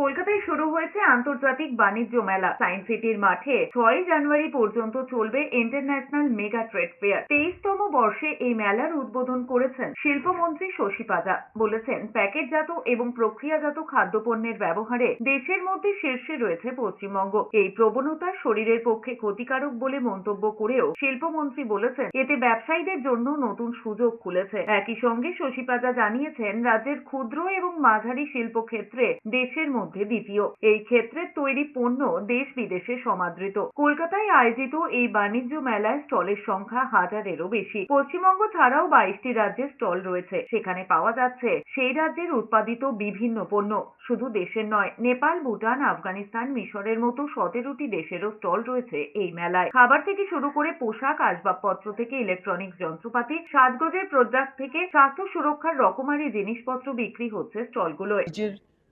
কলকাতায় শুরু হয়েছে আন্তর্জাতিক বাণিজ্য মেলা। সায়েন্স সিটির মাঠে 6 জানুয়ারি পর্যন্ত চলবে ইন্টারন্যাশনাল মেগা ট্রেড ফেয়ার। 23তম বর্ষে এই মেলার উদ্বোধন করেছেন শিল্পমন্ত্রী শশী পাজা। বলেছেন, প্যাকেটজাত এবং প্রক্রিয়াজাত খাদ্যপণ্যের ব্যবহারে দেশের মধ্যে শীর্ষে রয়েছে পশ্চিমবঙ্গ। এই প্রবণতা শরীরের পক্ষে ক্ষতিকারক বলে মন্তব্য করেও শিল্পমন্ত্রী বলেছেন, এতে ব্যবসায়ীদের জন্য নতুন সুযোগ খুলেছে। একই সঙ্গে শশী পাজা জানিয়েছেন, রাজ্যের ক্ষুদ্র এবং মাঝারি শিল্প ক্ষেত্রে দেশের মধ্যে দ্বিতীয়। এই ক্ষেত্রে তৈরি পণ্য দেশ বিদেশে সমাদৃত। কলকাতায় আয়োজিত এই বাণিজ্য মেলায় স্টলের সংখ্যা 1000-এরও বেশি। পশ্চিমবঙ্গ ছাড়াও 22টি রাজ্যে স্টল রয়েছে। সেখানে পাওয়া যাচ্ছে সেই রাজ্যের উৎপাদিত বিভিন্ন পণ্য। শুধু দেশের নয়, নেপাল, ভুটান, আফগানিস্তান, মিশরের মতো 17টি দেশেরও স্টল রয়েছে এই মেলায়। খাবার থেকে শুরু করে পোশাক, আসবাবপত্র থেকে ইলেকট্রনিক্স যন্ত্রপাতি, সাজগোজের প্রোডাক্ট থেকে স্বাস্থ্য সুরক্ষার রকমারি জিনিসপত্র বিক্রি হচ্ছে স্টলগুলোয়।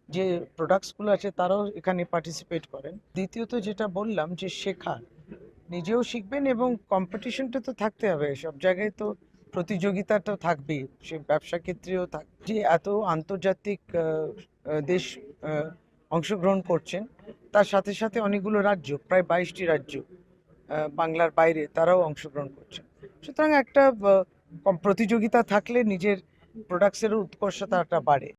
যে প্রোডাক্টসগুলো আছে তারাও এখানে পার্টিসিপেট করেন। দ্বিতীয়ত যেটা বললাম যে শেখা, নিজেও শিখবেন এবং কম্পিটিশনটা তো থাকতে হবে। সব জায়গায় তো প্রতিযোগিতা তো থাকবেই, সে ব্যবসা ক্ষেত্রেও থাক। যে এত আন্তর্জাতিক দেশ অংশগ্রহণ করছেন, তার সাথে সাথে অনেকগুলো রাজ্য, প্রায় 22টি রাজ্য বাংলার বাইরে, তারাও অংশগ্রহণ করছেন। সুতরাং একটা প্রতিযোগিতা থাকলে নিজের প্রোডাক্টসেরও উৎকর্ষতাটা বাড়ে।